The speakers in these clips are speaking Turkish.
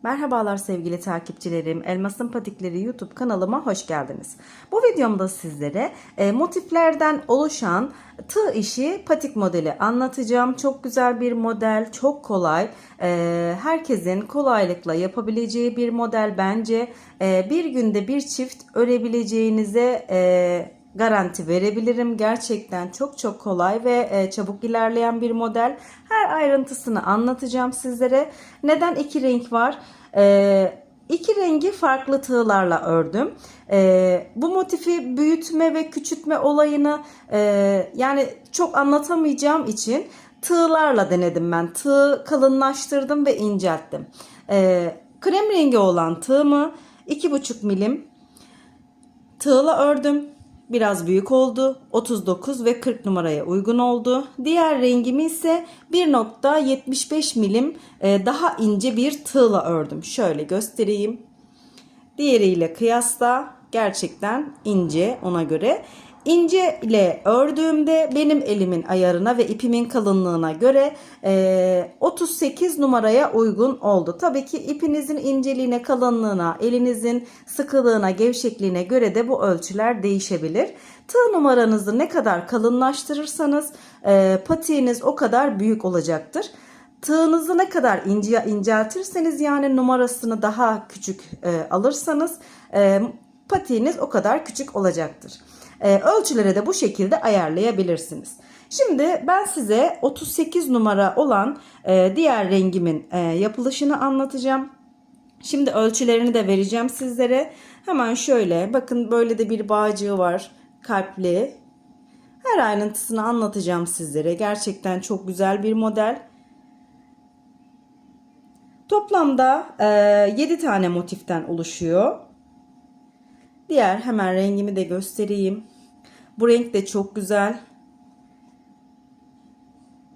Merhabalar sevgili takipçilerim. Elmasın Patikleri YouTube kanalıma hoş geldiniz. Bu videomda sizlere motiflerden oluşan tığ işi patik modeli anlatacağım. Çok güzel bir model, çok kolay. Herkesin kolaylıkla yapabileceği bir model bence. Bir günde bir çift örebileceğinize garanti verebilirim. Gerçekten çok kolay ve çabuk ilerleyen bir model. Her ayrıntısını anlatacağım sizlere. Neden iki renk var? İki rengi farklı tığlarla ördüm. Bu motifi büyütme ve küçültme olayını yani çok anlatamayacağım için tığlarla denedim ben. Tığı kalınlaştırdım ve incelttim. Krem rengi olan tığımı 2,5 milim tığla ördüm. Biraz büyük oldu. 39 ve 40 numaraya uygun oldu. Diğer rengimi ise 1,75 milim daha ince bir tığla ördüm. Şöyle göstereyim. Diğeriyle kıyasla gerçekten ince, ona göre. İnce ile ördüğümde benim elimin ayarına ve ipimin kalınlığına göre 38 numaraya uygun oldu. Tabii ki ipinizin inceliğine, kalınlığına, elinizin sıkılığına, gevşekliğine göre de bu ölçüler değişebilir. Tığ numaranızı ne kadar kalınlaştırırsanız patiğiniz o kadar büyük olacaktır. Tığınızı ne kadar inceltirseniz, yani numarasını daha küçük alırsanız patiğiniz o kadar küçük olacaktır. Ölçülere de bu şekilde ayarlayabilirsiniz. Şimdi ben size 38 numara olan diğer rengimin yapılışını anlatacağım. Şimdi ölçülerini de vereceğim sizlere. Hemen şöyle bakın, böyle de bir bağcığı var, kalpli. Her ayrıntısını anlatacağım sizlere. Gerçekten çok güzel bir model. Toplamda 7 tane motiften oluşuyor. Diğer hemen rengimi de göstereyim. Bu renk de çok güzel.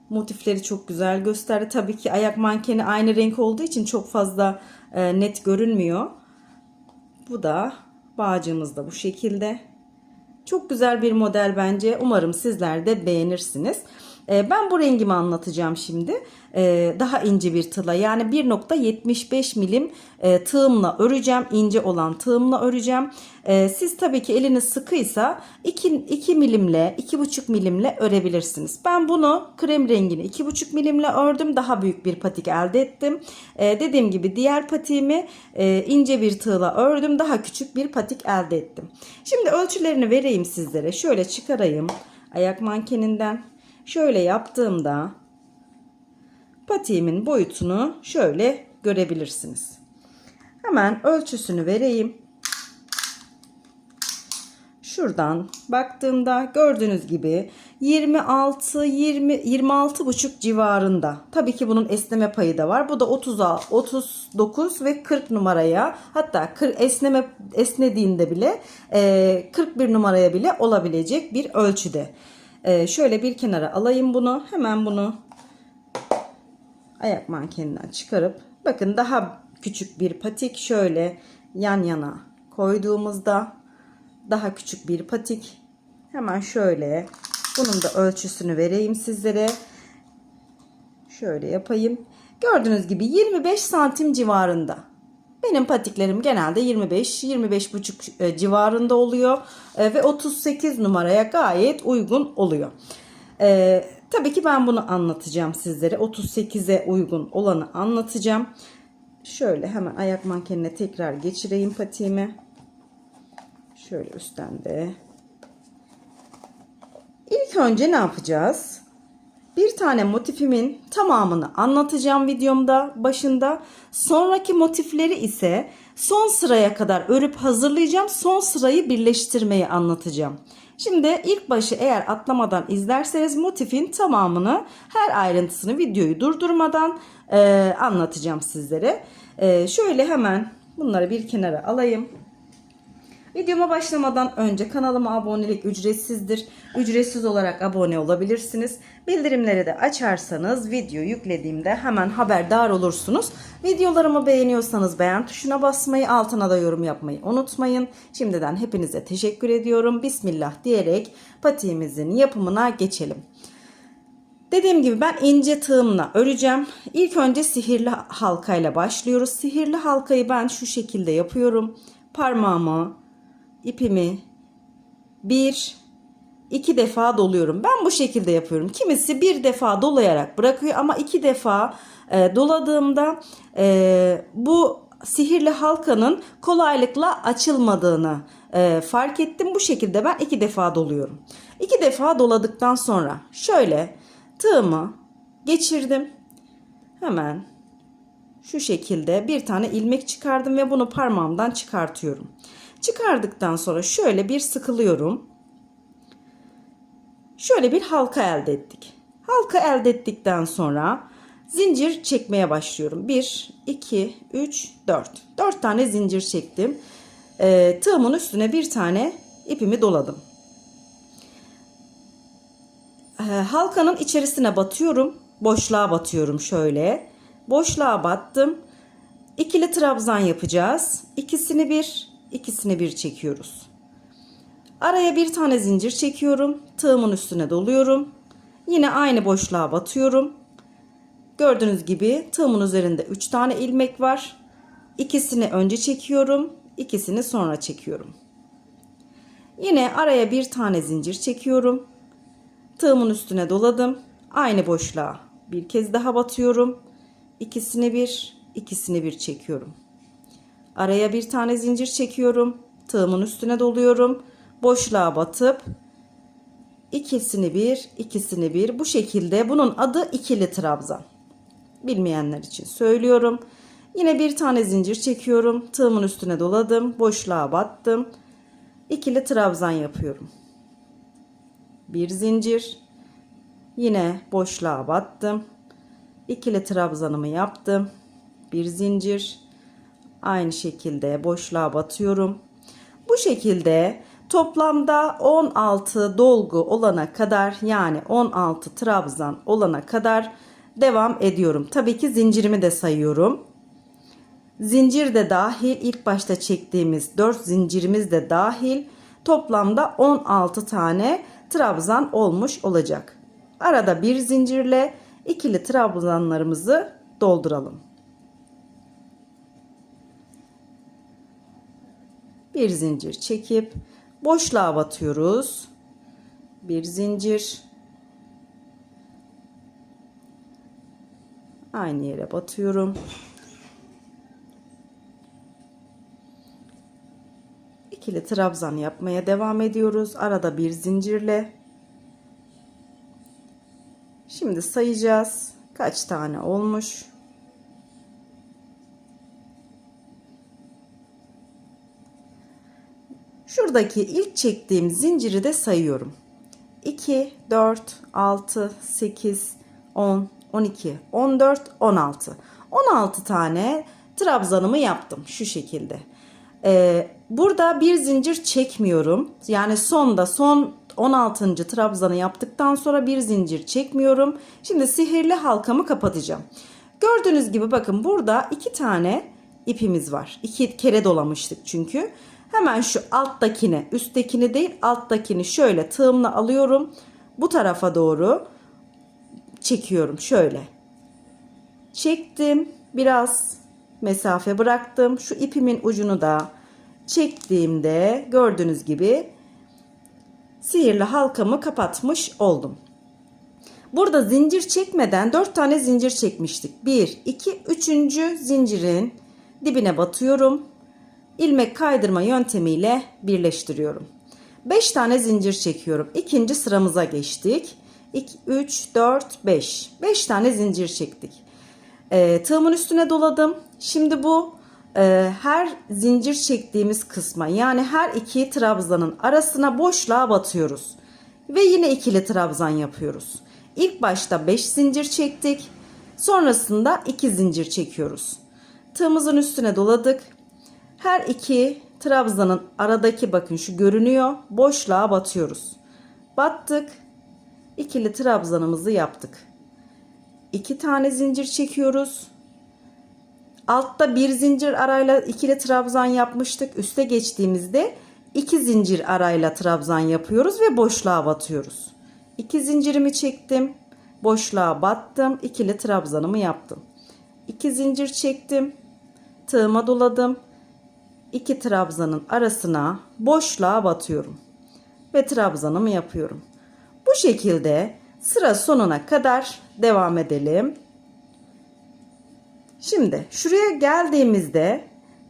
Motifleri çok güzel gösterdi. Tabii ki ayak mankeni aynı renk olduğu için çok fazla net görünmüyor. Bu da bağcığımız da bu şekilde. Çok güzel bir model bence. Umarım sizler de beğenirsiniz. Ben bu rengimi anlatacağım şimdi. Daha ince bir tığla, yani 1,75 milim tığımla öreceğim. İnce olan tığımla öreceğim. Siz tabii ki eliniz sıkıysa 2 milimle, 2,5 milimle örebilirsiniz. Ben bunu krem rengini 2,5 milimle ördüm. Daha büyük bir patik elde ettim. Dediğim gibi diğer patiğimi ince bir tığla ördüm. Daha küçük bir patik elde ettim. Şimdi ölçülerini vereyim sizlere. Şöyle çıkarayım ayak mankeninden. Şöyle yaptığımda patiğimin boyutunu şöyle görebilirsiniz. Hemen ölçüsünü vereyim. Şuradan baktığımda gördüğünüz gibi 26-26,5 civarında. Tabii ki bunun esneme payı da var. Bu da 30'a 39 ve 40 numaraya, hatta esnediğinde bile 41 numaraya bile olabilecek bir ölçüde. Şöyle bir kenara alayım bunu. Hemen bunu ayak mankeninden çıkarıp, bakın daha küçük bir patik şöyle yan yana koyduğumuzda daha küçük bir patik. Hemen şöyle bunun da ölçüsünü vereyim sizlere. Şöyle yapayım. Gördüğünüz gibi 25 santim civarında. Benim patiklerim genelde 25-25,5 civarında oluyor ve 38 numaraya gayet uygun oluyor. Tabii ki ben bunu anlatacağım sizlere. 38'e uygun olanı anlatacağım. Şöyle hemen ayak mankenine tekrar geçireyim patiğimi. Şöyle üstten de. İlk önce ne yapacağız? Bir tane motifimin tamamını anlatacağım videomda başında. Sonraki motifleri ise son sıraya kadar örüp hazırlayacağım. Son sırayı birleştirmeyi anlatacağım. Şimdi ilk başı eğer atlamadan izlerseniz motifin tamamını, her ayrıntısını videoyu durdurmadan anlatacağım sizlere. Şöyle hemen bunları bir kenara alayım. Videoma başlamadan önce kanalıma abonelik ücretsizdir. Ücretsiz olarak abone olabilirsiniz. Bildirimleri de açarsanız video yüklediğimde hemen haberdar olursunuz. Videolarımı beğeniyorsanız beğen tuşuna basmayı, altına da yorum yapmayı unutmayın. Şimdiden hepinize teşekkür ediyorum. Bismillah diyerek patiğimizin yapımına geçelim. Dediğim gibi ben ince tığımla öreceğim. İlk önce sihirli halkayla başlıyoruz. Sihirli halkayı ben şu şekilde yapıyorum. Parmağımı, ipimi bir, iki defa doluyorum. Ben bu şekilde yapıyorum. Kimisi bir defa dolayarak bırakıyor ama iki defa doladığımda bu sihirli halkanın kolaylıkla açılmadığını fark ettim. Bu şekilde ben iki defa doluyorum. İki defa doladıktan sonra şöyle tığımı geçirdim. Hemen şu şekilde bir tane ilmek çıkardım ve bunu parmağımdan çıkartıyorum. Çıkardıktan sonra şöyle bir sıkılıyorum. Şöyle bir halka elde ettik. Halka elde ettikten sonra zincir çekmeye başlıyorum. 1, 2, 3, 4. 4 tane zincir çektim. Tığımın üstüne bir tane ipimi doladım. Halkanın içerisine batıyorum. Boşluğa batıyorum şöyle. Boşluğa battım. İkili trabzan yapacağız. İkisini bir çekiyoruz. Araya bir tane zincir çekiyorum. Tığımın üstüne doluyorum. Yine aynı boşluğa batıyorum. Gördüğünüz gibi tığımın üzerinde 3 tane ilmek var. İkisini önce çekiyorum. İkisini sonra çekiyorum. Yine araya bir tane zincir çekiyorum. Tığımın üstüne doladım. Aynı boşluğa bir kez daha batıyorum. İkisini bir çekiyorum. Araya bir tane zincir çekiyorum. Tığımın üstüne doluyorum. Boşluğa batıp ikisini bir bu şekilde, bunun adı ikili trabzan. Bilmeyenler için söylüyorum. Yine bir tane zincir çekiyorum. Tığımın üstüne doladım. Boşluğa battım. İkili trabzan yapıyorum. Bir zincir. Yine boşluğa battım. İkili trabzanımı yaptım. Bir zincir. Aynı şekilde boşluğa batıyorum. Bu şekilde toplamda 16 dolgu olana kadar, yani 16 trabzan olana kadar devam ediyorum. Tabii ki zincirimi de sayıyorum. Zincir de dahil, ilk başta çektiğimiz 4 zincirimiz de dahil, toplamda 16 tane trabzan olmuş olacak. Arada bir zincirle ikili trabzanlarımızı dolduralım. Bir zincir çekip boşluğa batıyoruz. Bir zincir. Aynı yere batıyorum. İkili trabzan yapmaya devam ediyoruz. Arada bir zincirle. Şimdi sayacağız. Kaç tane olmuş? Şuradaki ilk çektiğim zinciri de sayıyorum. 2, 4, 6, 8, 10, 12, 14, 16. 16 tane trabzanımı yaptım şu şekilde. Burada bir zincir çekmiyorum. Yani son 16. trabzanı yaptıktan sonra bir zincir çekmiyorum. Şimdi sihirli halkamı kapatacağım. Gördüğünüz gibi bakın, burada 2 tane ipimiz var. 2 kere dolamıştık çünkü. Hemen şu alttakini, üsttekini değil alttakini şöyle tığımla alıyorum. Bu tarafa doğru çekiyorum şöyle. Çektim. Biraz mesafe bıraktım. Şu ipimin ucunu da çektiğimde gördüğünüz gibi sihirli halkamı kapatmış oldum. Burada zincir çekmeden 4 tane zincir çekmiştik. 1, 2, 3. zincirin dibine batıyorum. İlmek kaydırma yöntemiyle birleştiriyorum. 5 tane zincir çekiyorum. İkinci sıramıza geçtik. 2, 3, 4, 5. 5 tane zincir çektik. Tığımın üstüne doladım. Şimdi bu her zincir çektiğimiz kısma, yani her iki trabzanın arasına boşluğa batıyoruz. Ve yine ikili trabzan yapıyoruz. İlk başta 5 zincir çektik. Sonrasında 2 zincir çekiyoruz. Tığımızın üstüne doladık. Her iki trabzanın aradaki, bakın şu görünüyor, boşluğa batıyoruz. Battık. İkili trabzanımızı yaptık. 2 tane zincir çekiyoruz. Altta bir zincir arayla ikili trabzan yapmıştık. Üste geçtiğimizde 2 zincir arayla trabzan yapıyoruz ve boşluğa batıyoruz. 2 zincirimi çektim. boşluğa battım, ikili trabzanımı yaptım. 2 zincir çektim, tığıma doladım. 2 trabzanın arasına boşluğa batıyorum ve trabzanımı yapıyorum. Bu şekilde sıra sonuna kadar devam edelim. Şimdi şuraya geldiğimizde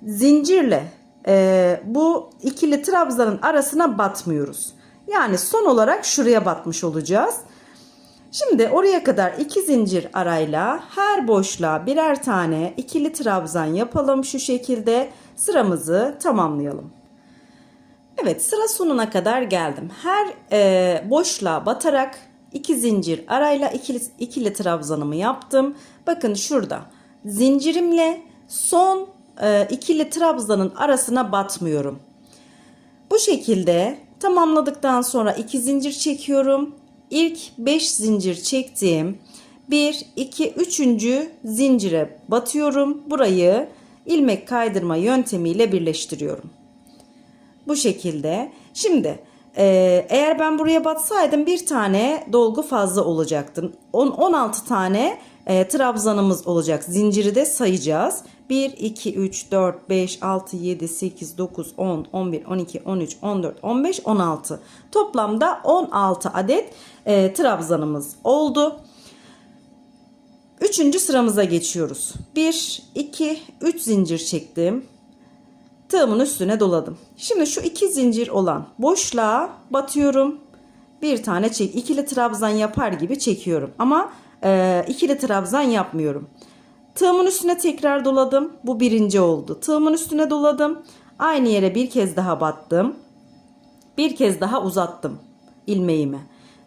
zincirle bu ikili trabzanın arasına batmıyoruz. Yani son olarak şuraya batmış olacağız. Şimdi oraya kadar 2 zincir arayla her boşluğa birer tane ikili trabzan yapalım. Şu şekilde sıramızı tamamlayalım. Evet, sıra sonuna kadar geldim. Her boşluğa batarak 2 zincir arayla ikili trabzanımı yaptım. Bakın şurada zincirimle son ikili trabzanın arasına batmıyorum. Bu şekilde tamamladıktan sonra 2 zincir çekiyorum. İlk 5 zincir çektiğim 1, 2, 3. zincire batıyorum. Burayı ilmek kaydırma yöntemiyle birleştiriyorum. Bu şekilde. Şimdi eğer ben buraya batsaydım bir tane dolgu fazla olacaktı. 16 tane trabzanımız olacak. Zinciri de sayacağız. 1, 2, 3, 4, 5, 6, 7, 8, 9, 10, 11, 12, 13, 14, 15, 16. Toplamda 16 adet trabzanımız oldu. 3. sıramıza geçiyoruz. 1, 2, 3 zincir çektim. Tığımın üstüne doladım. Şimdi şu 2 zincir olan boşluğa batıyorum. Bir tane ikili trabzan yapar gibi çekiyorum. Ama ikili trabzan yapmıyorum. Tığımın üstüne tekrar doladım. Bu birinci oldu. Tığımın üstüne doladım. Aynı yere bir kez daha battım. Bir kez daha uzattım ilmeğimi.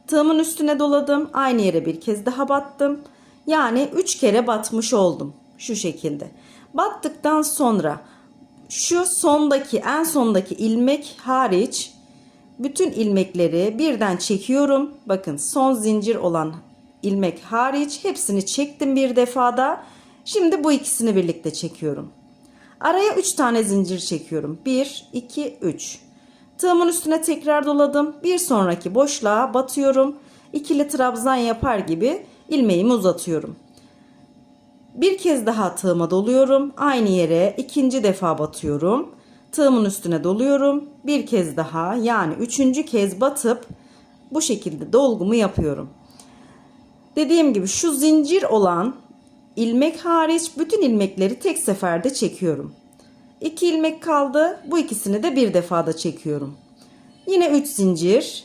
Tığımın üstüne doladım. Aynı yere bir kez daha battım. Yani 3 kere batmış oldum. Şu şekilde. Battıktan sonra şu en sondaki ilmek hariç bütün ilmekleri birden çekiyorum. Bakın son zincir olan ilmek hariç hepsini çektim bir defada. Şimdi bu ikisini birlikte çekiyorum. Araya 3 tane zincir çekiyorum. 1, 2, 3. Tığımın üstüne tekrar doladım. Bir sonraki boşluğa batıyorum. İkili trabzan yapar gibi ilmeğimi uzatıyorum. Bir kez daha tığıma doluyorum. Aynı yere ikinci defa batıyorum. Tığımın üstüne doluyorum. Bir kez daha yani 3. kez batıp bu şekilde dolgumu yapıyorum. Dediğim gibi şu zincir olan ilmek hariç bütün ilmekleri tek seferde çekiyorum. 2 ilmek kaldı. Bu ikisini de bir defada çekiyorum. Yine 3 zincir.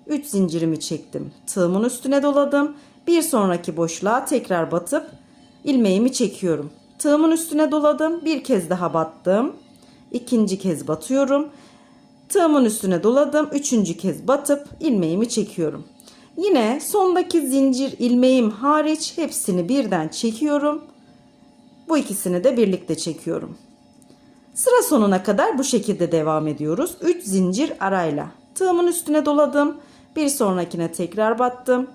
3 zincirimi çektim. Tığımın üstüne doladım. Bir sonraki boşluğa tekrar batıp ilmeğimi çekiyorum. Tığımın üstüne doladım. Bir kez daha battım. İkinci kez batıyorum. Tığımın üstüne doladım. 3. kez batıp ilmeğimi çekiyorum. Yine sondaki zincir ilmeğim hariç hepsini birden çekiyorum. Bu ikisini de birlikte çekiyorum. Sıra sonuna kadar bu şekilde devam ediyoruz. 3 zincir arayla. Tığımın üstüne doladım. Bir sonrakine tekrar battım.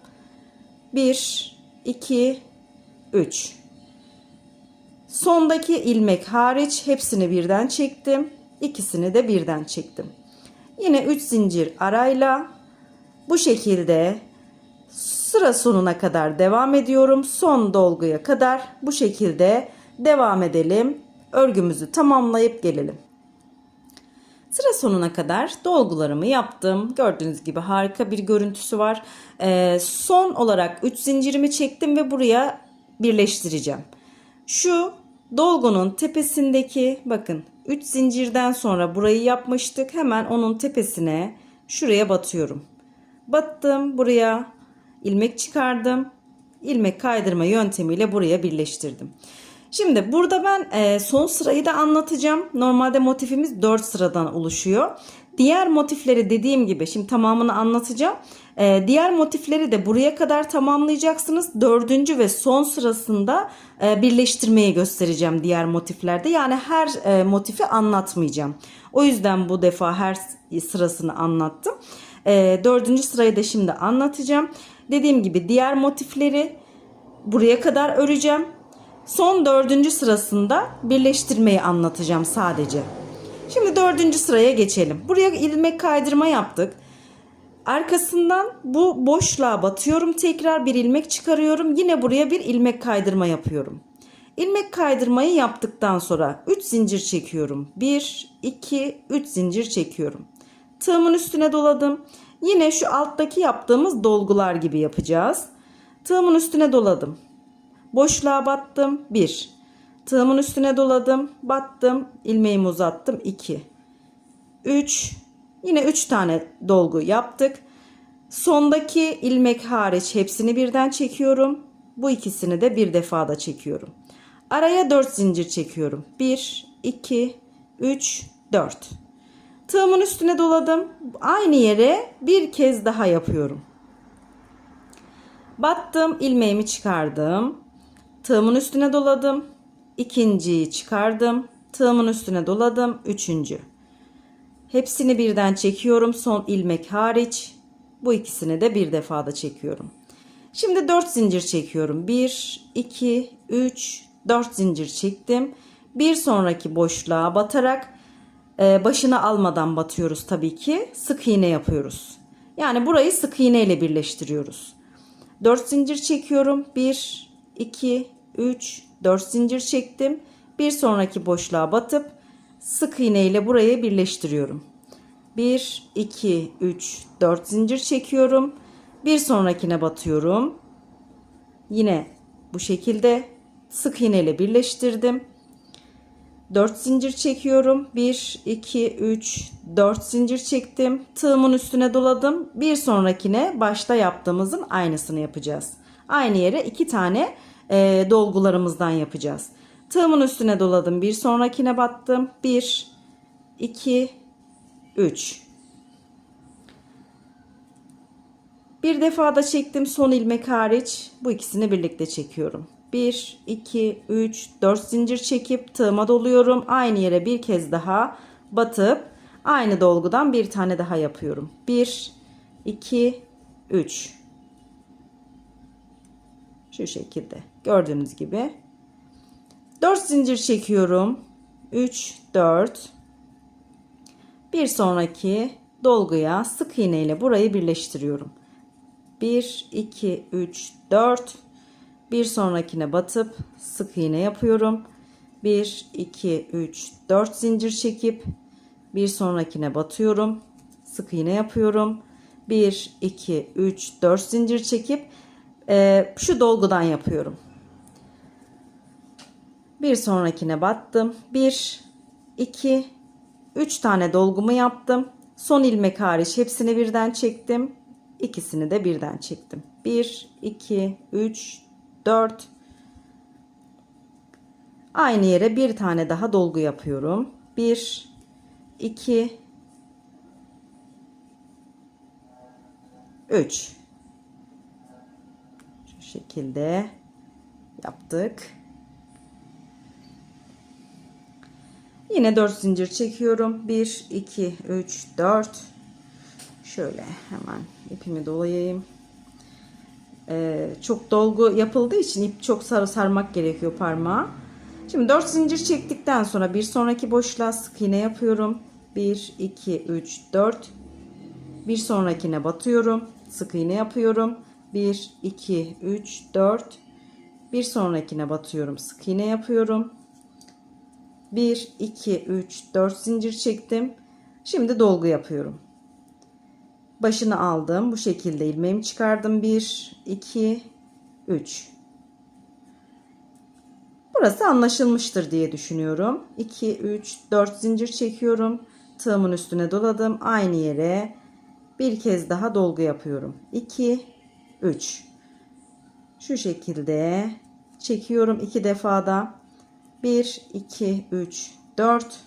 1, 2, 3. Sondaki ilmek hariç hepsini birden çektim. İkisini de birden çektim. Yine 3 zincir arayla bu şekilde sıra sonuna kadar devam ediyorum. Son dolguya kadar bu şekilde devam edelim. Örgümüzü tamamlayıp gelelim. Sıra sonuna kadar dolgularımı yaptım. Gördüğünüz gibi harika bir görüntüsü var. Son olarak 3 zincirimi çektim ve buraya birleştireceğim. Şu dolgunun tepesindeki bakın 3 zincirden sonra burayı yapmıştık. Hemen onun tepesine şuraya batıyorum. Battım, buraya ilmek çıkardım. İlmek kaydırma yöntemiyle buraya birleştirdim. Şimdi burada ben son sırayı da anlatacağım. Normalde motifimiz 4 sıradan oluşuyor. Diğer motifleri dediğim gibi şimdi tamamını anlatacağım. Diğer motifleri de buraya kadar tamamlayacaksınız. 4. ve son sırasında birleştirmeyi göstereceğim diğer motiflerde. Yani her motifi anlatmayacağım. O yüzden bu defa her sırasını anlattım. 4. sırayı da şimdi anlatacağım. Dediğim gibi diğer motifleri buraya kadar öreceğim. Son 4. sırasında birleştirmeyi anlatacağım sadece. Şimdi 4. sıraya geçelim. Buraya ilmek kaydırma yaptık. Arkasından bu boşluğa batıyorum. Tekrar bir ilmek çıkarıyorum. Yine buraya bir ilmek kaydırma yapıyorum. İlmek kaydırmayı yaptıktan sonra 3 zincir çekiyorum. 1, 2, 3 zincir çekiyorum. Tığımın üstüne doladım. Yine şu alttaki yaptığımız dolgular gibi yapacağız. Tığımın üstüne doladım. Boşluğa battım. 1. Tığımın üstüne doladım. Battım. İlmeğimi uzattım. 2. 3. Yine 3 tane dolgu yaptık. Sondaki ilmek hariç hepsini birden çekiyorum. Bu ikisini de bir defada çekiyorum. Araya 4 zincir çekiyorum. 1, 2, 3, 4. Tığımın üstüne doladım. Aynı yere bir kez daha yapıyorum. Battım, ilmeğimi çıkardım. Tığımın üstüne doladım. İkinciyi çıkardım. Tığımın üstüne doladım. Üçüncü. Hepsini birden çekiyorum. Son ilmek hariç. Bu ikisini de bir defada çekiyorum. Şimdi 4 zincir çekiyorum. 1, 2, 3, 4 zincir çektim. Bir sonraki boşluğa batarak başını almadan batıyoruz tabii ki. Sık iğne yapıyoruz. Yani burayı sık iğne ile birleştiriyoruz. 4 zincir çekiyorum. 1, 2, 3, 4 zincir çektim. Bir sonraki boşluğa batıp sık iğne ile burayı birleştiriyorum. 1, 2, 3, 4 zincir çekiyorum. Bir sonrakine batıyorum. Yine bu şekilde sık iğne ile birleştirdim. 4 zincir çekiyorum. 1, 2, 3, 4 zincir çektim. Tığımın üstüne doladım. Bir sonrakine başta yaptığımızın aynısını yapacağız. Aynı yere 2 tane dolgularımızdan yapacağız. Tığımın üstüne doladım. Bir sonrakine battım. 1, 2, 3. Bir defada çektim son ilmek hariç. Bu ikisini birlikte çekiyorum. 1, 2, 3, 4 zincir çekip tığıma doluyorum. Aynı yere bir kez daha batıp aynı dolgudan bir tane daha yapıyorum. 1, 2, 3. Şu şekilde gördüğünüz gibi. 4 zincir çekiyorum. 3, 4. Bir sonraki dolguya sık iğne ile burayı birleştiriyorum. 1, 2, 3, 4. Bir sonrakine batıp sık iğne yapıyorum. 1, 2, 3, 4 zincir çekip bir sonrakine batıyorum. Sık iğne yapıyorum. 1, 2, 3, 4 zincir çekip şu dolgudan yapıyorum. Bir sonrakine battım. 1, 2, 3 tane dolgumu yaptım. Son ilmek hariç hepsini birden çektim. İkisini de birden çektim. 1, 2, 3, 4. Aynı yere bir tane daha dolgu yapıyorum. 1, 2, 3. Şu şekilde yaptık. Yine 4 zincir çekiyorum. 1, 2, 3, 4. Şöyle hemen ipimi dolayayım. Çok dolgu yapıldığı için ip çok sarmak gerekiyor parmağa. Şimdi 4 zincir çektikten sonra bir sonraki boşluğa sık iğne yapıyorum. 1, 2, 3, 4. Bir sonrakine batıyorum. Sık iğne yapıyorum. 1, 2, 3, 4. Bir sonrakine batıyorum. Sık iğne yapıyorum. 1, 2, 3, 4 zincir çektim. Şimdi dolgu yapıyorum. Başını aldım. Bu şekilde ilmeğimi çıkardım. 1, 2, 3. Burası anlaşılmıştır diye düşünüyorum. 2, 3, 4 zincir çekiyorum. Tığımın üstüne doladım. Aynı yere bir kez daha dolgu yapıyorum. 2, 3. Şu şekilde çekiyorum 2 defada. 1, 2, 3, 4.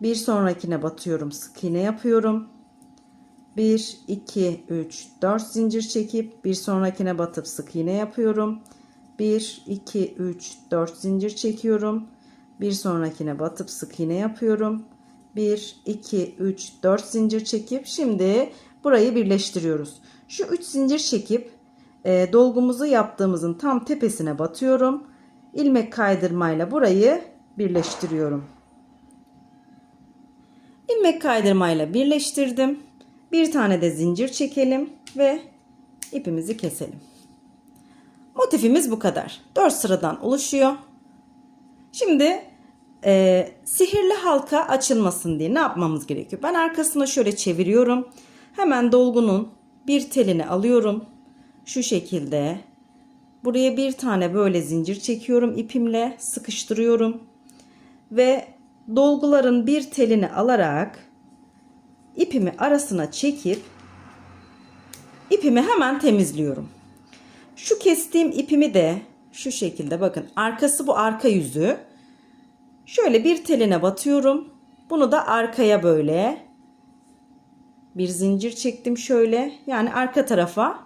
Bir sonrakine batıyorum. Sık iğne yapıyorum. 1, 2, 3, 4 zincir çekip bir sonrakine batıp sık iğne yapıyorum. 1, 2, 3, 4 zincir çekiyorum. Bir sonrakine batıp sık iğne yapıyorum. 1, 2, 3, 4 zincir çekip şimdi burayı birleştiriyoruz. Şu 3 zincir çekip dolgumuzu yaptığımızın tam tepesine batıyorum. İlmek kaydırmayla burayı birleştiriyorum. İlmek kaydırmayla birleştirdim. Bir tane de zincir çekelim ve ipimizi keselim. Motifimiz bu kadar. 4 sıradan oluşuyor. Şimdi sihirli halka açılmasın diye ne yapmamız gerekiyor? Ben arkasına şöyle çeviriyorum. Hemen dolgunun bir telini alıyorum. Şu şekilde. Buraya bir tane böyle zincir çekiyorum, ipimle sıkıştırıyorum. Ve dolguların bir telini alarak ipimi arasına çekip ipimi hemen temizliyorum. Şu kestiğim ipimi de şu şekilde, bakın arkası bu arka yüzü. Şöyle bir teline batıyorum. Bunu da arkaya böyle bir zincir çektim şöyle. Yani arka tarafa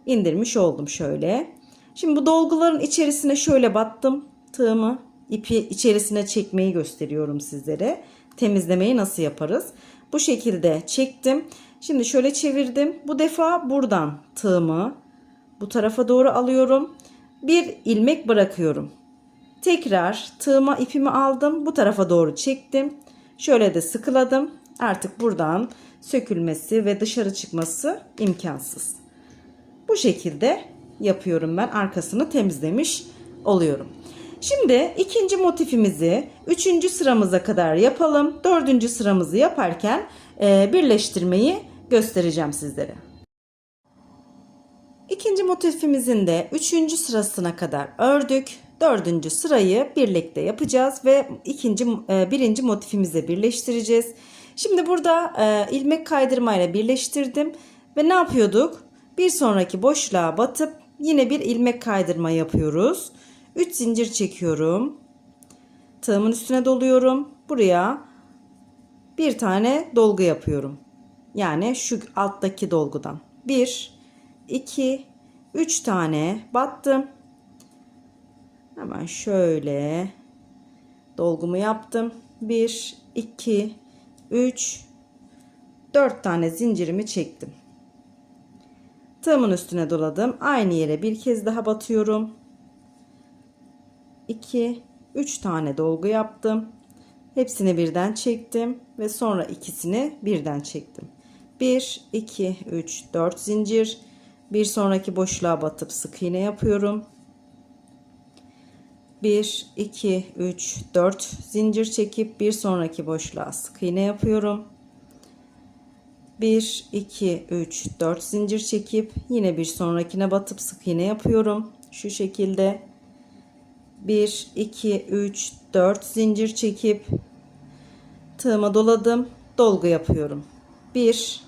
indirmiş oldum şöyle. Şimdi bu dolguların içerisine şöyle battım. Tığımı ipi içerisine çekmeyi gösteriyorum sizlere. Temizlemeyi nasıl yaparız? Bu şekilde çektim. Şimdi şöyle çevirdim. Bu defa buradan tığımı bu tarafa doğru alıyorum. Bir ilmek bırakıyorum. Tekrar tığıma ipimi aldım. Bu tarafa doğru çektim. Şöyle de sıkıladım. Artık buradan sökülmesi ve dışarı çıkması imkansız. Bu şekilde yapıyorum ben. Arkasını temizlemiş oluyorum. Şimdi ikinci motifimizi 3. sıramıza kadar yapalım. 4. sıramızı yaparken birleştirmeyi göstereceğim sizlere. İkinci motifimizin de 3. sırasına kadar ördük. 4. sırayı birlikte yapacağız ve birinci motifimize birleştireceğiz. Şimdi burada ilmek kaydırmayla birleştirdim ve ne yapıyorduk? Bir sonraki boşluğa batıp yine bir ilmek kaydırma yapıyoruz. 3 zincir çekiyorum. Tığımın üstüne doluyorum. Buraya bir tane dolgu yapıyorum. Yani şu alttaki dolgudan. 1, 2, 3 tane battım. Hemen şöyle dolgumu yaptım. 1, 2, 3, 4 tane zincirimi çektim. Tığımın üstüne doladım. Aynı yere bir kez daha batıyorum. 2, 3 tane dolgu yaptım. Hepsini birden çektim ve sonra ikisini birden çektim. 1, 2, 3, 4 zincir. Bir sonraki boşluğa batıp sık iğne yapıyorum. 1, 2, 3, 4 zincir çekip bir sonraki boşluğa sık iğne yapıyorum. 1, 2, 3, 4 zincir çekip yine bir sonrakine batıp sık iğne yapıyorum. Şu şekilde 1, 2, 3, 4 zincir çekip tığıma doladım. Dolgu yapıyorum. 1,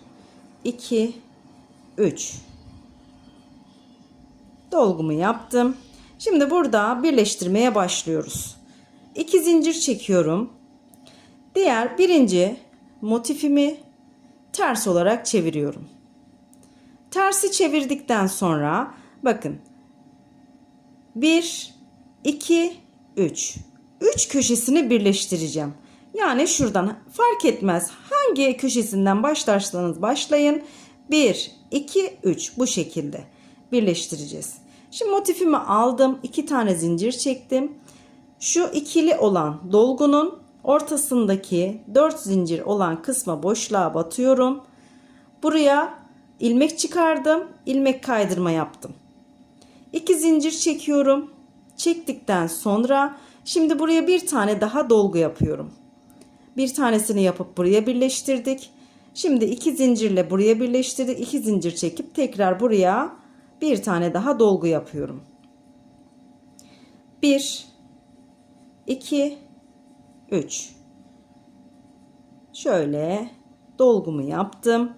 2, 3. Dolgumu yaptım. Şimdi burada birleştirmeye başlıyoruz. 2 zincir çekiyorum. Birinci motifimi ters olarak çeviriyorum. Tersi çevirdikten sonra bakın 1, 2, 3. 3 köşesini birleştireceğim. Yani şuradan fark etmez hangi köşesinden başlarsanız başlayın. 1, 2, 3 bu şekilde birleştireceğiz. Şimdi motifimi aldım. 2 tane zincir çektim. Şu ikili olan dolgunun ortasındaki 4 zincir olan kısma boşluğa batıyorum. Buraya ilmek çıkardım. İlmek kaydırma yaptım. 2 zincir çekiyorum. Çektikten sonra şimdi buraya bir tane daha dolgu yapıyorum. Bir tanesini yapıp buraya birleştirdik. Şimdi 2 zincirle buraya birleştirdik. 2 zincir çekip tekrar buraya bir tane daha dolgu yapıyorum. 1, 2, 3. Şöyle dolgumu yaptım.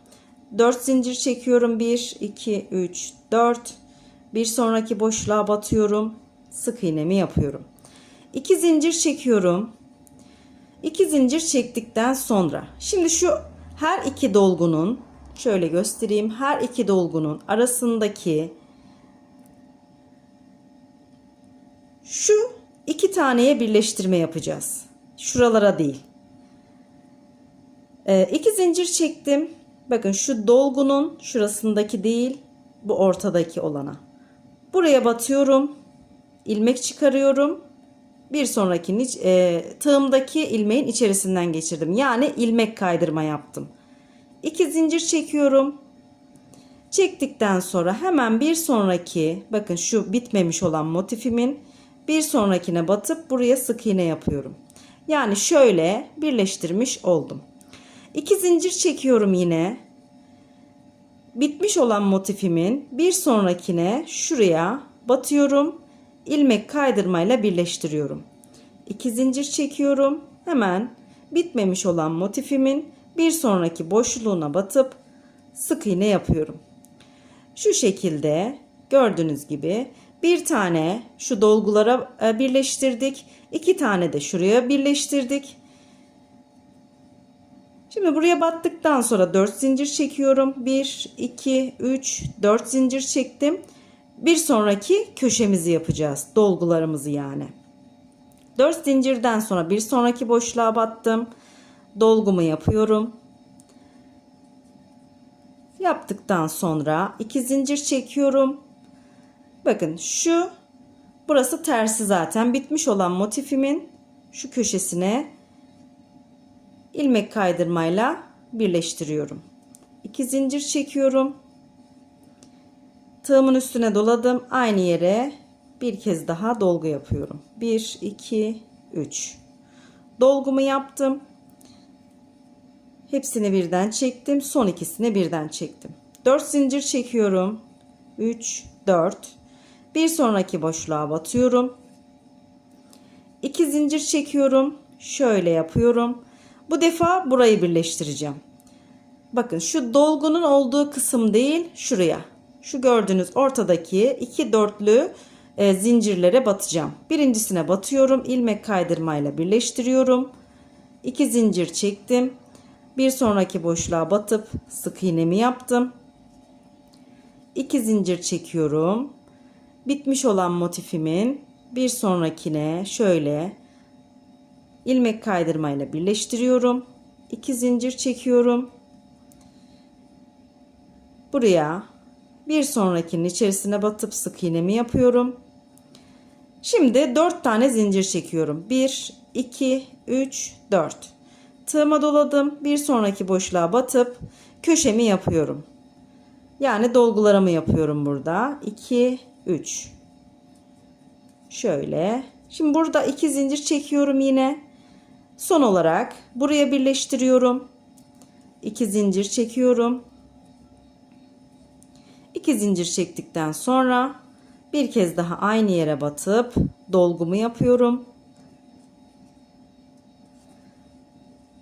4 zincir çekiyorum. 1, 2, 3, 4. Bir sonraki boşluğa batıyorum. Sık iğnemi yapıyorum. 2 zincir çekiyorum. 2 zincir çektikten sonra şimdi şu her iki dolgunun şöyle göstereyim. Her iki dolgunun arasındaki şu iki taneye birleştirme yapacağız. Şuralara değil. 2 zincir çektim. Bakın şu dolgunun şurasındaki değil, bu ortadaki olana. Buraya batıyorum. İlmek çıkarıyorum. Bir sonraki tığımdaki ilmeğin içerisinden geçirdim. Yani ilmek kaydırma yaptım. 2 zincir çekiyorum. Çektikten sonra hemen bir sonraki, bakın şu bitmemiş olan motifimin bir sonrakine batıp buraya sık iğne yapıyorum. Yani şöyle birleştirmiş oldum. 2 zincir çekiyorum yine. Bitmiş olan motifimin bir sonrakine şuraya batıyorum. İlmek kaydırmayla birleştiriyorum. 2 zincir çekiyorum. Hemen bitmemiş olan motifimin bir sonraki boşluğuna batıp sık iğne yapıyorum. Şu şekilde gördüğünüz gibi bir tane şu dolgulara birleştirdik. 2 tane de şuraya birleştirdik. Şimdi buraya battıktan sonra 4 zincir çekiyorum. 1, 2, 3, 4 zincir çektim. Bir sonraki köşemizi yapacağız. Dolgularımızı yani. 4 zincirden sonra bir sonraki boşluğa battım. Dolgumu yapıyorum. Yaptıktan sonra 2 zincir çekiyorum. Bakın burası tersi zaten. Bitmiş olan motifimin şu köşesine ilmek kaydırmayla birleştiriyorum. 2 zincir çekiyorum. Tığımın üstüne doladım. Aynı yere bir kez daha dolgu yapıyorum. 1, 2, 3. Dolgumu yaptım. Hepsini birden çektim. Son ikisini birden çektim. 4 zincir çekiyorum. 3, 4. Bir sonraki boşluğa batıyorum. 2 zincir çekiyorum. Şöyle yapıyorum. Bu defa burayı birleştireceğim. Bakın şu dolgunun olduğu kısım değil, şuraya. Şu gördüğünüz ortadaki 2 dörtlü zincirlere batacağım. Birincisine batıyorum. İlmek kaydırmayla birleştiriyorum. 2 zincir çektim. Bir sonraki boşluğa batıp sık iğnemi yaptım. 2 zincir çekiyorum. Bitmiş olan motifimin bir sonrakine şöyle ilmek kaydırmayla birleştiriyorum. 2 zincir çekiyorum. Buraya bir sonrakinin içerisine batıp sık iğnemi yapıyorum. Şimdi 4 tane zincir çekiyorum. 1, 2, 3, 4. Tığıma doladım. Bir sonraki boşluğa batıp köşemi yapıyorum. Yani dolgularımı yapıyorum burada. 2, 3. Şöyle. Şimdi burada 2 zincir çekiyorum yine. Son olarak buraya birleştiriyorum. 2 zincir çekiyorum. 2 zincir çektikten sonra bir kez daha aynı yere batıp dolgumu yapıyorum.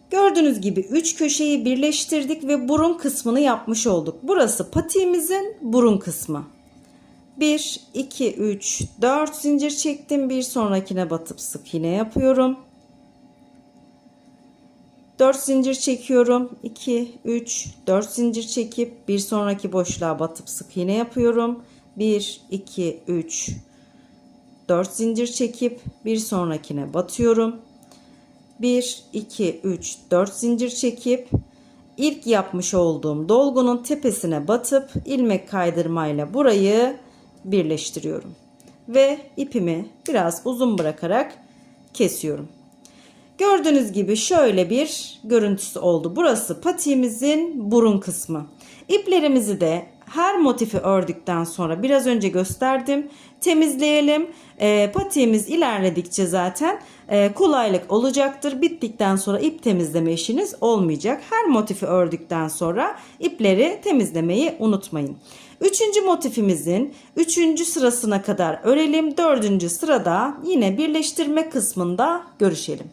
Gördüğünüz gibi 3 köşeyi birleştirdik ve burun kısmını yapmış olduk. Burası patiğimizin burun kısmı. 1, 2, 3, 4 zincir çektim. Bir sonrakine batıp sık iğne yapıyorum. 4 zincir çekiyorum. 2, 3, 4 zincir çekip bir sonraki boşluğa batıp sık iğne yapıyorum. 1, 2, 3, 4 zincir çekip bir sonrakine batıyorum. 1, 2, 3, 4 zincir çekip ilk yapmış olduğum dolgunun tepesine batıp ilmek kaydırmayla burayı birleştiriyorum. Ve ipimi biraz uzun bırakarak kesiyorum. Gördüğünüz gibi şöyle bir görüntüsü oldu. Burası patiğimizin burun kısmı. İplerimizi de her motifi ördükten sonra biraz önce gösterdim. Temizleyelim. Patiğimiz ilerledikçe zaten kolaylık olacaktır. Bittikten sonra ip temizleme işiniz olmayacak. Her motifi ördükten sonra ipleri temizlemeyi unutmayın. Üçüncü motifimizin 3. sırasına kadar örelim. 4. sırada yine birleştirme kısmında görüşelim.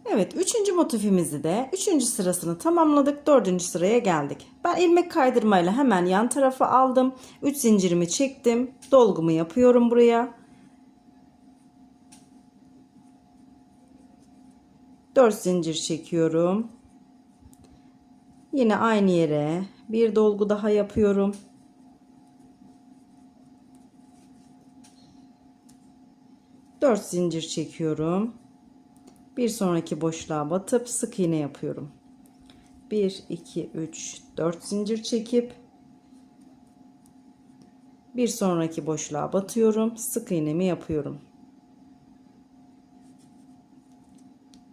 Evet, 3. motifimizi de 3. sırasını tamamladık. 4. sıraya geldik. Ben ilmek kaydırmayla hemen yan tarafa aldım. 3 zincirimi çektim. Dolgumu yapıyorum buraya. 4 zincir çekiyorum. Yine aynı yere bir dolgu daha yapıyorum. Dört zincir çekiyorum. Bir sonraki boşluğa batıp sık iğne yapıyorum. 1, 2, 3, 4 zincir çekip bir sonraki boşluğa batıyorum. Sık iğnemi yapıyorum.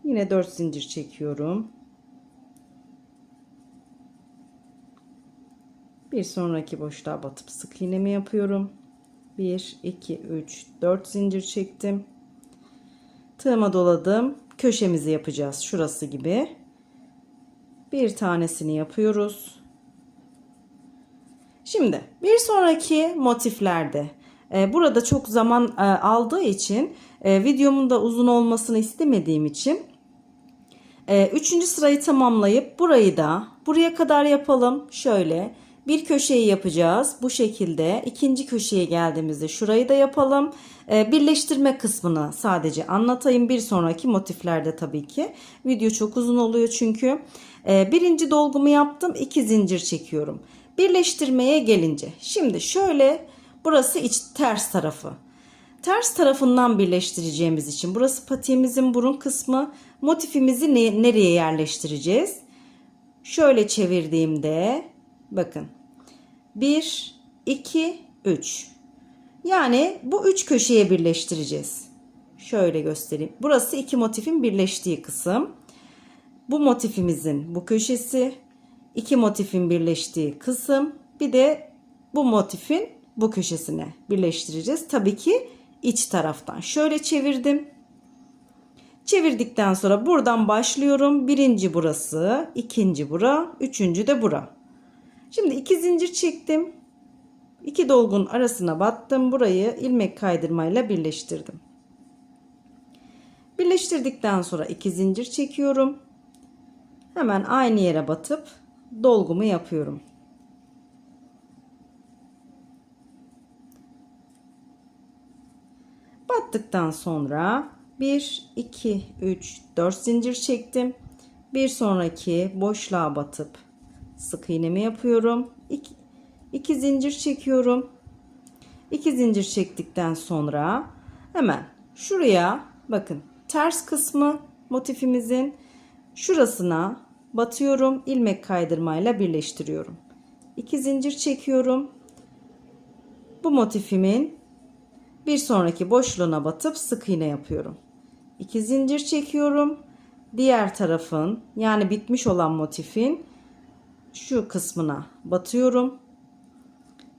Yine 4 zincir çekiyorum. Bir sonraki boşluğa batıp sık iğnemi yapıyorum. 1 2 3 4 zincir çektim. Tığıma doladım. Köşemizi yapacağız. Şurası gibi. Bir tanesini yapıyoruz. Şimdi bir sonraki motiflerde burada çok zaman aldığı için videomun da uzun olmasını istemediğim için 3. sırayı tamamlayıp burayı da buraya kadar yapalım. Şöyle bir köşeyi yapacağız. Bu şekilde ikinci köşeye geldiğimizde şurayı da yapalım. Birleştirme kısmını sadece anlatayım. Bir sonraki motiflerde tabii ki. Video çok uzun oluyor çünkü. Birinci dolgumu yaptım. 2 zincir çekiyorum. Birleştirmeye gelince. Şimdi şöyle burası ters tarafı. Ters tarafından birleştireceğimiz için burası patiğimizin burun kısmı. Motifimizi nereye yerleştireceğiz? Şöyle çevirdiğimde bakın 1 2 3. Yani bu 3 köşeye birleştireceğiz. Şöyle göstereyim. Burası iki motifin birleştiği kısım. Bu motifimizin bu köşesi, iki motifin birleştiği kısım. Bir de bu motifin bu köşesine birleştireceğiz. Tabii ki iç taraftan. Şöyle çevirdim. Çevirdikten sonra buradan başlıyorum. Birinci burası, ikinci bura, üçüncü de bura. Şimdi 2 zincir çektim. 2 dolgun arasına battım. Burayı ilmek kaydırmayla birleştirdim. Birleştirdikten sonra 2 zincir çekiyorum. Hemen aynı yere batıp dolgumu yapıyorum. Battıktan sonra 1 2 3 4 zincir çektim. Bir sonraki boşluğa batıp sık iğnemi yapıyorum. 2 zincir çekiyorum. 2 zincir çektikten sonra hemen şuraya bakın ters kısmı motifimizin şurasına batıyorum. İlmek kaydırmayla birleştiriyorum. 2 zincir çekiyorum. Bu motifimin bir sonraki boşluğuna batıp sık iğne yapıyorum. 2 zincir çekiyorum. Diğer tarafın yani bitmiş olan motifin şu kısmına batıyorum.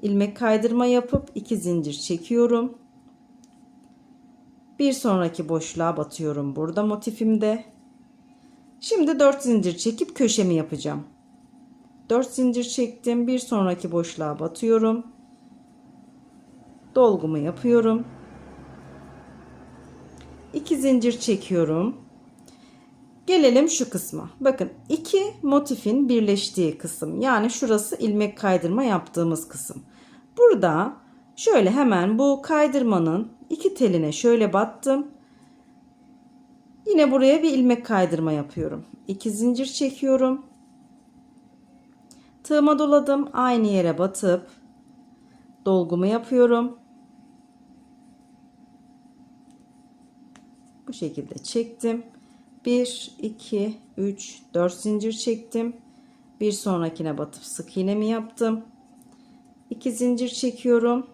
İlmek kaydırma yapıp 2 zincir çekiyorum. Bir sonraki boşluğa batıyorum burada motifimde. Şimdi 4 zincir çekip köşemi yapacağım. 4 zincir çektim. Bir sonraki boşluğa batıyorum. Dolgumu yapıyorum. 2 zincir çekiyorum. Gelelim şu kısma. Bakın iki motifin birleştiği kısım. Yani şurası ilmek kaydırma yaptığımız kısım. Burada şöyle hemen bu kaydırmanın iki teline şöyle battım. Yine buraya bir ilmek kaydırma yapıyorum. 2 zincir çekiyorum. Tığıma doladım. Aynı yere batıp dolgumu yapıyorum. Bu şekilde çektim. 1 2 3 4 zincir çektim. Bir sonrakine batıp sık iğnemi yaptım. 2 zincir çekiyorum.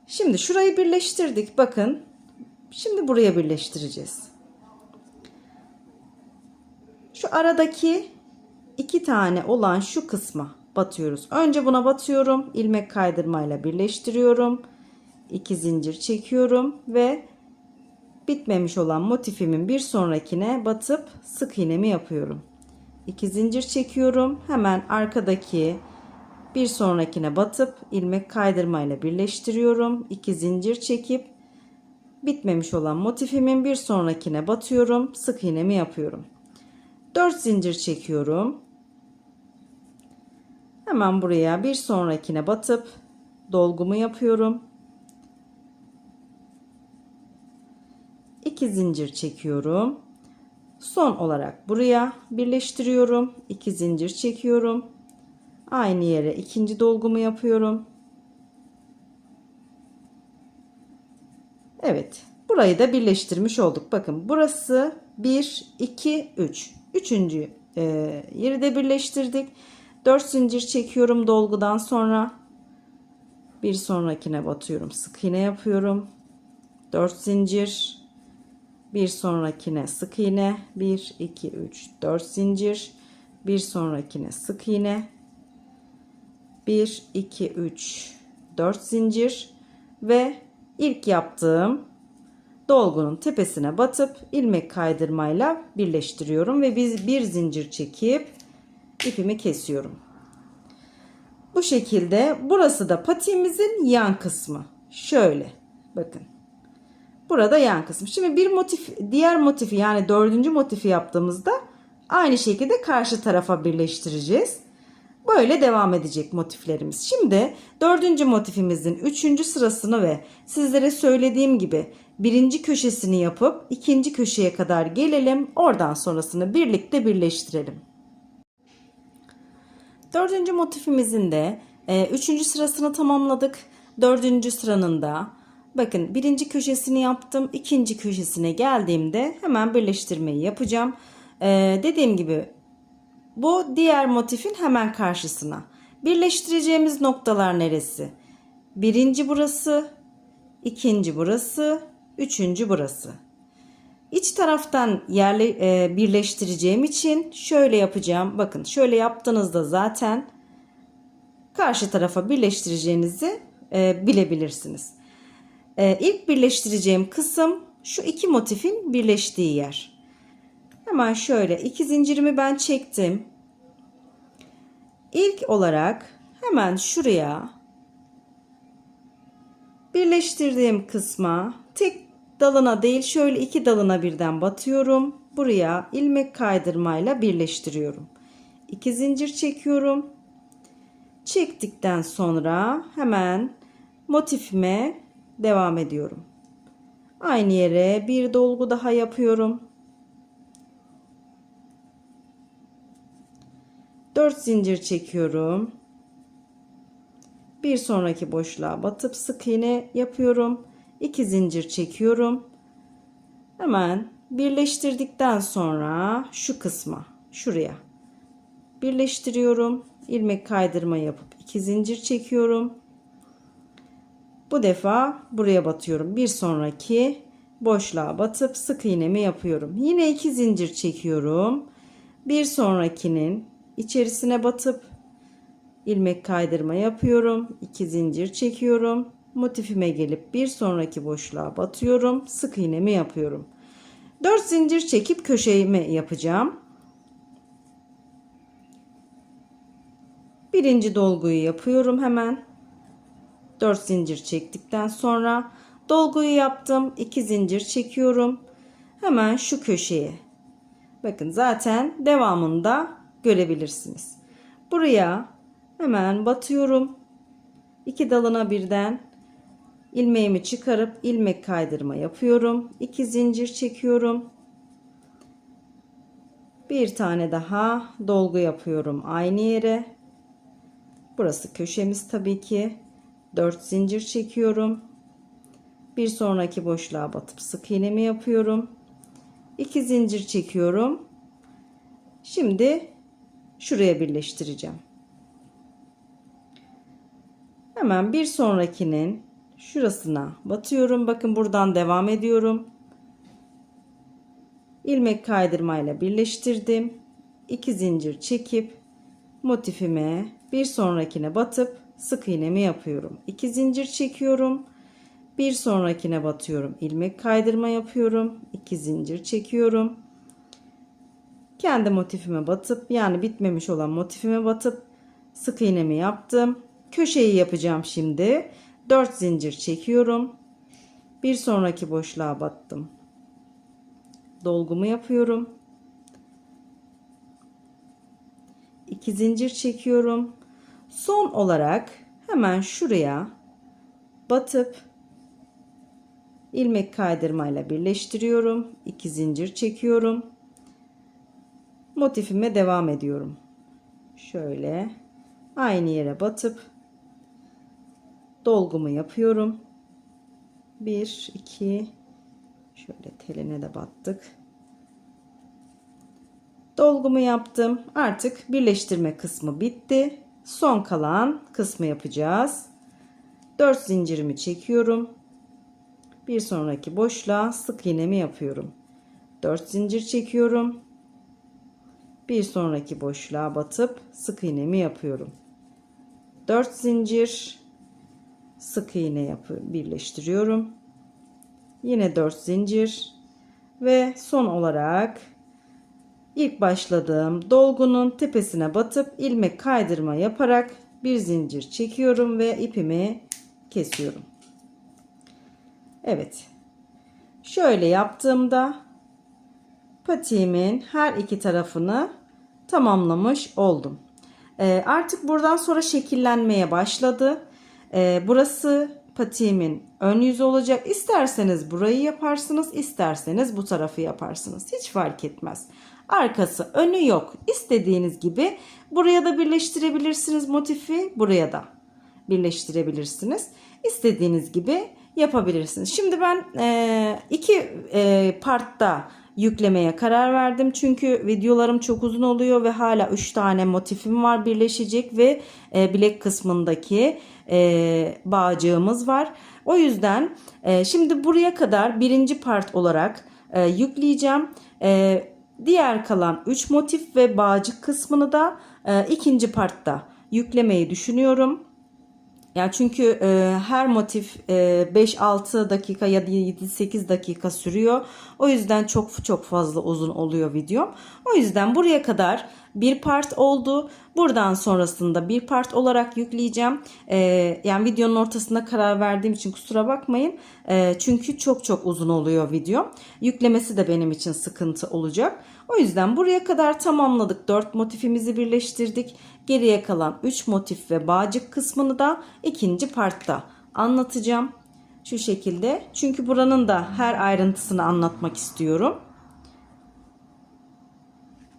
Şimdi şurayı birleştirdik. Bakın. Şimdi buraya birleştireceğiz. Şu aradaki iki tane olan şu kısma batıyoruz. Önce buna batıyorum. İlmek kaydırmayla birleştiriyorum. 2 zincir çekiyorum ve bitmemiş olan motifimin bir sonrakine batıp sık iğnemi yapıyorum. 2 zincir çekiyorum. Hemen arkadaki bir sonrakine batıp ilmek kaydırmayla birleştiriyorum. 2 zincir çekip bitmemiş olan motifimin bir sonrakine batıyorum. Sık iğnemi yapıyorum. 4 zincir çekiyorum. Hemen buraya bir sonrakine batıp dolgumu yapıyorum. 2 zincir çekiyorum. Son olarak buraya birleştiriyorum. 2 zincir çekiyorum. Aynı yere ikinci dolgumu yapıyorum. Evet, burayı da birleştirmiş olduk. Bakın burası 1 2 3. Üçüncü yeri de birleştirdik. 4 zincir çekiyorum dolgudan sonra. Bir sonrakine batıyorum. Sık iğne yapıyorum. 4 zincir. Bir sonrakine sık iğne. 1 2 3 4 zincir. Bir sonrakine sık iğne. 1, 2, 3, 4 zincir ve ilk yaptığım dolgunun tepesine batıp ilmek kaydırmayla birleştiriyorum ve bir zincir çekip ipimi kesiyorum. Bu şekilde burası da patiğimizin yan kısmı. Şöyle bakın. Burada yan kısmı. Şimdi bir motif, diğer motifi yani dördüncü motifi yaptığımızda aynı şekilde karşı tarafa birleştireceğiz. Böyle devam edecek motiflerimiz. Şimdi dördüncü motifimizin üçüncü sırasını ve sizlere söylediğim gibi birinci köşesini yapıp ikinci köşeye kadar gelelim. Oradan sonrasını birlikte birleştirelim. Dördüncü motifimizin de üçüncü sırasını tamamladık. Dördüncü sıranın da bakın birinci köşesini yaptım. İkinci köşesine geldiğimde hemen birleştirmeyi yapacağım. Dediğim gibi bu diğer motifin hemen karşısına. Birleştireceğimiz noktalar neresi? Birinci burası, ikinci burası, üçüncü burası. İç taraftan birleştireceğim için şöyle yapacağım. Bakın şöyle yaptığınızda zaten karşı tarafa birleştireceğinizi bilebilirsiniz. İlk birleştireceğim kısım şu iki motifin birleştiği yer. Hemen şöyle iki zincirimi ben çektim. İlk olarak hemen şuraya birleştirdiğim kısma tek dalına değil şöyle iki dalına birden batıyorum. Buraya ilmek kaydırmayla birleştiriyorum. 2 zincir çekiyorum. Çektikten sonra hemen motifime devam ediyorum. Aynı yere bir dolgu daha yapıyorum. 4 zincir çekiyorum. Bir sonraki boşluğa batıp sık iğne yapıyorum. 2 zincir çekiyorum. Hemen birleştirdikten sonra şu kısma, şuraya birleştiriyorum. İlmek kaydırma yapıp 2 zincir çekiyorum. Bu defa buraya batıyorum. Bir sonraki boşluğa batıp sık iğnemi yapıyorum. Yine 2 zincir çekiyorum. Bir sonrakinin içerisine batıp ilmek kaydırma yapıyorum. 2 zincir çekiyorum. Motifime gelip bir sonraki boşluğa batıyorum. Sık iğnemi yapıyorum. 4 zincir çekip köşemi yapacağım. Birinci dolguyu yapıyorum hemen. 4 zincir çektikten sonra dolguyu yaptım. 2 zincir çekiyorum. Hemen şu köşeye. Bakın zaten devamında görebilirsiniz. Buraya hemen batıyorum. 2 dalına birden ilmeğimi çıkarıp ilmek kaydırma yapıyorum. 2 zincir çekiyorum. Bir tane daha dolgu yapıyorum aynı yere. Burası köşemiz tabii ki. 4 zincir çekiyorum. Bir sonraki boşluğa batıp sık iğnemi yapıyorum. 2 zincir çekiyorum. Şimdi şuraya birleştireceğim. Hemen bir sonrakinin şurasına batıyorum. Bakın buradan devam ediyorum. İlmek kaydırmayla birleştirdim. 2 zincir çekip motifime bir sonrakine batıp sık iğnemi yapıyorum. 2 zincir çekiyorum. Bir sonrakine batıyorum. İlmek kaydırma yapıyorum. 2 zincir çekiyorum. Kendi motifime batıp yani bitmemiş olan motifime batıp sık iğnemi yaptım. Köşeyi yapacağım şimdi. 4 zincir çekiyorum. Bir sonraki boşluğa battım. Dolgumu yapıyorum. 2 zincir çekiyorum. Son olarak hemen şuraya batıp ilmek kaydırmayla birleştiriyorum. 2 zincir çekiyorum. Motifime devam ediyorum. Şöyle aynı yere batıp dolgumu yapıyorum. 1 2 şöyle teline de battık. Dolgumu yaptım. Artık birleştirme kısmı bitti. Son kalan kısmı yapacağız. 4 zincirimi çekiyorum. Bir sonraki boşluğa sık iğnemi yapıyorum. 4 zincir çekiyorum. Bir sonraki boşluğa batıp sık iğnemi yapıyorum. 4 zincir, sık iğne birleştiriyorum. Yine 4 zincir ve son olarak ilk başladığım dolgunun tepesine batıp ilmek kaydırma yaparak bir zincir çekiyorum ve ipimi kesiyorum. Evet. Şöyle yaptığımda patiğimin her iki tarafını tamamlamış oldum. Artık buradan sonra şekillenmeye başladı. Burası patiğimin ön yüzü olacak. İsterseniz burayı yaparsınız, isterseniz bu tarafı yaparsınız. Hiç fark etmez. Arkası, önü yok. İstediğiniz gibi buraya da birleştirebilirsiniz motifi, buraya da birleştirebilirsiniz. İstediğiniz gibi yapabilirsiniz. Şimdi ben iki partta yüklemeye karar verdim. Çünkü videolarım çok uzun oluyor ve hala 3 tane motifim var birleşecek ve bilek kısmındaki bağcığımız var. O yüzden şimdi buraya kadar birinci part olarak yükleyeceğim. Diğer kalan 3 motif ve bağcık kısmını da ikinci partta yüklemeyi düşünüyorum. Yani çünkü her motif 5-6 dakika ya da 7-8 dakika sürüyor. O yüzden çok fazla uzun oluyor videom. O yüzden buraya kadar bir part oldu. Buradan sonrasında bir part olarak yükleyeceğim. Yani videonun ortasında karar verdiğim için kusura bakmayın. Çünkü çok uzun oluyor video. Yüklemesi de benim için sıkıntı olacak. O yüzden buraya kadar tamamladık. 4 motifimizi birleştirdik. Geriye kalan 3 motif ve bağcık kısmını da ikinci partta anlatacağım. Şu şekilde. Çünkü buranın da her ayrıntısını anlatmak istiyorum.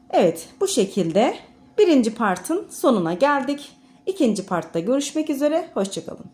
Evet, bu şekilde birinci partın sonuna geldik. İkinci partta görüşmek üzere. Hoşça kalın.